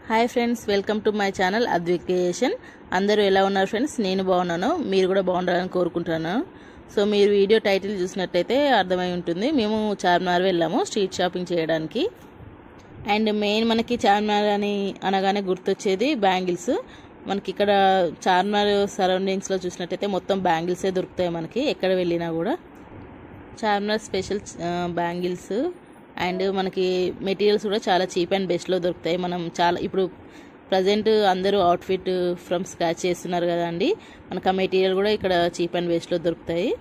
Hi friends, welcome to my channel అద్వికేషన్. అందరూ ఎలా ఉన్నారు ఫ్రెండ్స్? నేను బాగున్నాను, మీరు కూడా బాగుండాలని కోరుకుంటున్నాను. సో మీరు వీడియో టైటిల్ చూసినట్టయితే అర్థమై ఉంటుంది. మేము చార్మినార్ వెళ్ళాము స్ట్రీట్ షాపింగ్ చేయడానికి. అండ్ మెయిన్ మనకి చార్మినార్ అని అనగానే గుర్తొచ్చేది బ్యాంగిల్స్. మనకి ఇక్కడ చార్మినార్ సరౌండింగ్స్లో చూసినట్టయితే మొత్తం బ్యాంగిల్సే దొరుకుతాయి మనకి ఎక్కడ వెళ్ళినా కూడా. చార్మినార్ స్పెషల్ బ్యాంగిల్స్ అండ్ మనకి మెటీరియల్స్ కూడా చాలా చీప్ అండ్ బెస్ట్లో దొరుకుతాయి. మనం చాలా ఇప్పుడు ప్రజెంట్ అందరూ అవుట్ఫిట్ ఫ్రమ్ స్క్రాచ్ చేస్తున్నారు కదండి, మనకు ఆ మెటీరియల్ కూడా ఇక్కడ చీప్ అండ్ బెస్ట్లో దొరుకుతాయి.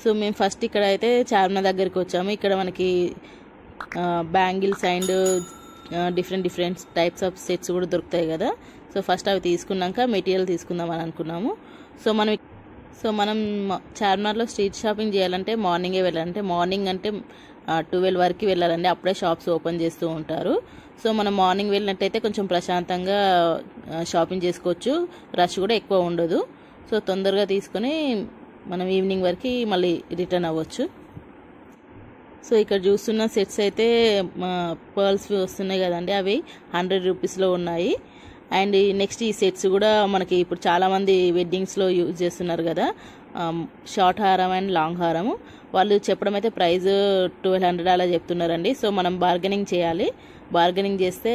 సో మేము ఫస్ట్ ఇక్కడ అయితే చార్మినార్ దగ్గరికి వచ్చాము. ఇక్కడ మనకి bangles and different types of sets కూడా దొరుకుతాయి కదా. సో ఫస్ట్ అవి తీసుకున్నాక మెటీరియల్ తీసుకుందాం అని అనుకున్నాము. సో మనం చార్మినార్లో స్ట్రీట్ షాపింగ్ చేయాలంటే మార్నింగే వెళ్ళాలంటే మార్నింగ్ అంటే 12 వరకు వెళ్ళాలండి, అప్పుడే షాప్స్ ఓపెన్ చేస్తూ ఉంటారు. సో మనం మార్నింగ్ వెళ్ళినట్టయితే కొంచెం ప్రశాంతంగా షాపింగ్ చేసుకోవచ్చు, రష్ కూడా ఎక్కువ ఉండదు. సో తొందరగా తీసుకొని మనం ఈవినింగ్ వరకు మళ్ళీ రిటర్న్ అవ్వచ్చు. సో ఇక్కడ చూస్తున్న సెట్స్ అయితే పర్ల్స్ వస్తున్నాయి కదండి, అవి 100 రూపీస్లో ఉన్నాయి. అండ్ నెక్స్ట్ ఈ సెట్స్ కూడా మనకి ఇప్పుడు చాలామంది వెడ్డింగ్స్లో యూజ్ చేస్తున్నారు కదా, షార్ట్ హారం అండ్ లాంగ్ హారము. వాళ్ళు చెప్పడం అయితే ప్రైస్ 1200 అలా చెప్తున్నారండి. సో మనం బార్గెనింగ్ చేయాలి, బార్గెనింగ్ చేస్తే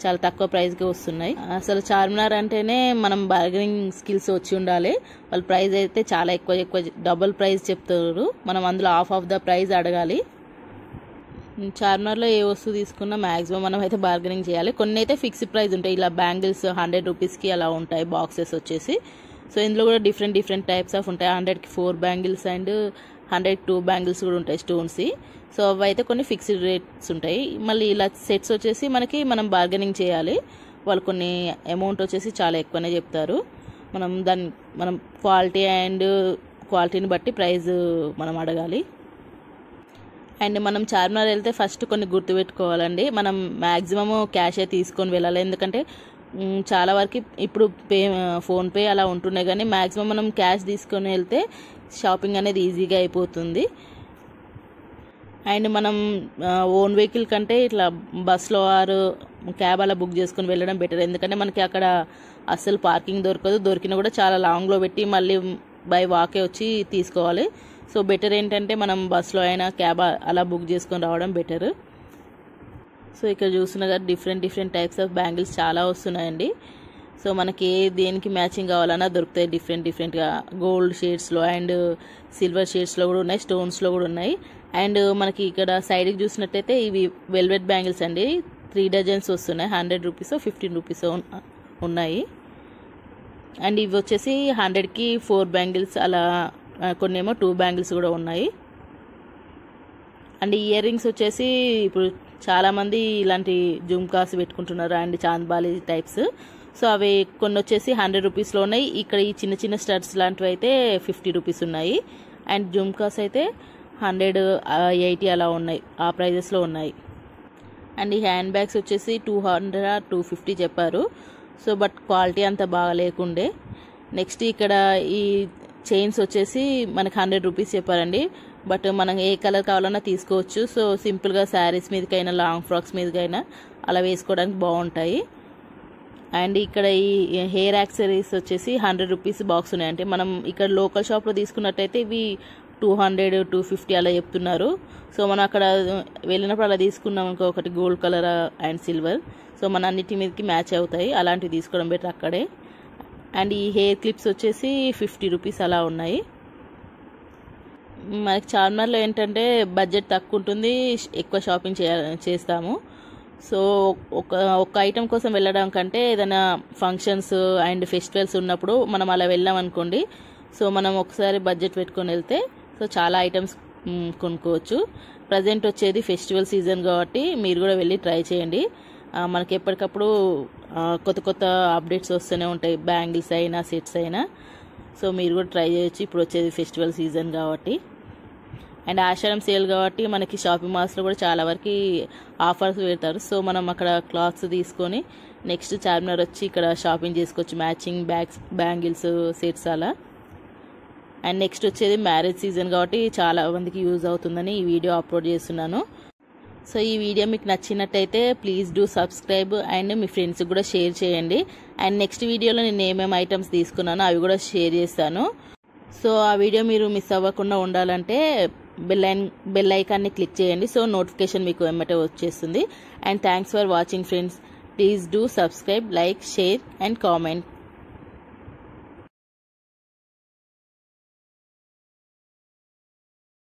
చాలా తక్కువ ప్రైస్కి వస్తున్నాయి. అసలు చార్మినార్ అంటేనే మనం బార్గెనింగ్ స్కిల్స్ వచ్చి ఉండాలి. వాళ్ళ ప్రైస్ అయితే చాలా ఎక్కువ డబుల్ ప్రైస్ చెప్తారు, మనం అందులో హాఫ్ ఆఫ్ ద ప్రైస్ అడగాలి. చార్మినార్లో ఏ వస్తువు తీసుకున్నా మ్యాక్సిమం మనం అయితే బార్గెనింగ్ చేయాలి. కొన్ని అయితే ఫిక్స్డ్ ప్రైస్ ఉంటాయి, ఇలా బ్యాంగిల్స్ 100 రూపీస్కి అలా ఉంటాయి బాక్సెస్ వచ్చేసి. సో ఇందులో కూడా డిఫరెంట్ టైప్స్ ఆఫ్ ఉంటాయి. 100కి 4 బ్యాంగిల్స్ అండ్ 100కి 2 బ్యాంగిల్స్ కూడా ఉంటాయి స్టోన్స్. సో అవి అయితే కొన్ని ఫిక్స్డ్ రేట్స్ ఉంటాయి. మళ్ళీ ఇలా సెట్స్ వచ్చేసి మనం బార్గెనింగ్ చేయాలి. వాళ్ళు కొన్ని అమౌంట్ వచ్చేసి చాలా ఎక్కువనే చెప్తారు. మనం క్వాలిటీని బట్టి ప్రైస్ మనం అడగాలి. అండ్ మనం చార్మినార్ వెళ్తే ఫస్ట్ కొన్ని గుర్తుపెట్టుకోవాలండి, మనం మ్యాక్సిమం క్యాషే తీసుకొని వెళ్ళాలి. ఎందుకంటే చాలా వరకు ఇప్పుడు ఫోన్పే అలా ఉంటున్నాయి, కానీ మ్యాక్సిమం మనం క్యాష్ తీసుకొని వెళ్తే షాపింగ్ అనేది ఈజీగా అయిపోతుంది. అండ్ మనం ఓన్ వెహికల్ కంటే ఇట్లా బస్లో ఆరు క్యాబ్ అలా బుక్ చేసుకొని వెళ్ళడం బెటర్. ఎందుకంటే మనకి అక్కడ అస్సలు పార్కింగ్ దొరకదు, దొరికినా కూడా చాలా లాంగ్లో పెట్టి మళ్ళీ బై వాకే వచ్చి తీసుకోవాలి. సో బెటర్ ఏంటంటే మనం బస్లో అయినా క్యాబ్ అలా బుక్ చేసుకొని రావడం బెటర్. సో ఇక్కడ చూస్తున్నా డిఫరెంట్ టైప్స్ ఆఫ్ బ్యాంగిల్స్ చాలా వస్తున్నాయండి. సో మనకి దేనికి మ్యాచింగ్ కావాలన్నా దొరుకుతాయి డిఫరెంట్గా. గోల్డ్ షేడ్స్లో అండ్ సిల్వర్ షేడ్స్లో కూడా ఉన్నాయి, స్టోన్స్లో కూడా ఉన్నాయి. అండ్ మనకి ఇక్కడ సైడ్కి చూసినట్టయితే ఇవి వెల్వెట్ బ్యాంగిల్స్ అండి, 3 డజన్స్ వస్తున్నాయి. 100 రూపీస్ 15 రూపీస్ ఉన్నాయి. అండ్ ఇవి వచ్చేసి 100కి 4 బ్యాంగిల్స్ అలా, కొన్ని ఏమో 2 బ్యాంగిల్స్ కూడా ఉన్నాయి. అండ్ ఇయర్ రింగ్స్ వచ్చేసి ఇప్పుడు చాలామంది ఇలాంటి జుమ్కాస్ పెట్టుకుంటున్నారు అండ్ చాంద్బాలి టైప్స్. సో అవి కొన్ని వచ్చేసి 100 రూపీస్లో ఉన్నాయి. ఇక్కడ ఈ చిన్న స్టడ్స్ లాంటివి అయితే 50 రూపీస్ ఉన్నాయి. అండ్ జుమ్కాస్ అయితే 180 అలా ఉన్నాయి, ఆ ప్రైజెస్లో ఉన్నాయి. అండ్ ఈ హ్యాండ్ బ్యాగ్స్ వచ్చేసి 200 250 చెప్పారు. సో బట్ క్వాలిటీ అంత బాగా లేకుండే. నెక్స్ట్ ఇక్కడ ఈ చైన్స్ వచ్చేసి మనకి 100 రూపీస్ చెప్పారండి, బట్ మనం ఏ కలర్ కావాలన్నా తీసుకోవచ్చు. సో సింపుల్గా శారీస్ మీదకైనా లాంగ్ ఫ్రాక్స్ మీదకైనా అలా వేసుకోవడానికి బాగుంటాయి. అండ్ ఇక్కడ ఈ హెయిర్ యాక్సెసరీస్ వచ్చేసి 100 రూపీస్ బాక్స్ ఉన్నాయి. అంటే మనం ఇక్కడ లోకల్ షాప్లో తీసుకున్నట్టయితే ఇవి 200 250 అలా చెప్తున్నారు. సో మనం అక్కడ వెళ్ళినప్పుడు అలా తీసుకున్నాం అనుకో, ఒకటి gold colour and silver, so మన అన్నిటి మీదకి మ్యాచ్ అవుతాయి, అలాంటివి తీసుకోవడం బెటర్ అక్కడే. అండ్ ఈ హెయిర్ క్లిప్స్ వచ్చేసి 50 రూపీస్ అలా ఉన్నాయి. మనకి చార్మినార్లో ఏంటంటే బడ్జెట్ తక్కువ ఉంటుంది, ఎక్కువ షాపింగ్ చేస్తాము. సో ఒక ఐటెం కోసం వెళ్ళడం కంటే ఏదైనా ఫంక్షన్స్ అండ్ ఫెస్టివల్స్ ఉన్నప్పుడు మనం అలా వెళ్ళాం అనుకోండి, సో మనం ఒకసారి బడ్జెట్ పెట్టుకొని వెళ్తే సో చాలా ఐటమ్స్ కొనుక్కోవచ్చు. ప్రజెంట్ వచ్చేది ఫెస్టివల్ సీజన్ కాబట్టి మీరు కూడా వెళ్ళి ట్రై చేయండి. మనకి ఎప్పటికప్పుడు కొత్త అప్డేట్స్ వస్తూనే ఉంటాయి, బ్యాంగిల్స్ అయినా సెట్స్ అయినా. సో మీరు కూడా ట్రై చేయొచ్చు, ఇప్పుడు వచ్చేది ఫెస్టివల్ సీజన్ కాబట్టి. అండ్ ఆషాఢం సేల్ కాబట్టి మనకి షాపింగ్ మాల్స్లో కూడా చాలా వరకు ఆఫర్స్ పెడతారు. సో మనం అక్కడ క్లాత్స్ తీసుకొని నెక్స్ట్ చార్మినార్ వచ్చి ఇక్కడ షాపింగ్ చేసుకోవచ్చు, మ్యాచింగ్ బ్యాంగిల్స్ సెట్స్ అలా. అండ్ నెక్స్ట్ వచ్చేది మ్యారేజ్ సీజన్ కాబట్టి చాలా మందికి యూజ్ అవుతుందని ఈ వీడియో అప్లోడ్ చేస్తున్నాను. సో ఈ వీడియో మీకు నచ్చినట్టయితే ప్లీజ్ డూ సబ్స్క్రైబ్ అండ్ మీ ఫ్రెండ్స్కి కూడా షేర్ చేయండి. అండ్ నెక్స్ట్ వీడియోలో నేను ఏమేమి ఐటమ్స్ తీసుకున్నానో అవి కూడా షేర్ చేస్తాను. సో ఆ వీడియో మీరు మిస్ అవ్వకుండా ఉండాలంటే బెల్ ఐకాన్ని క్లిక్ చేయండి. సో నోటిఫికేషన్ మీకు వెంబటే వచ్చేస్తుంది. And thanks for watching friends. Please do subscribe, like, share and comment.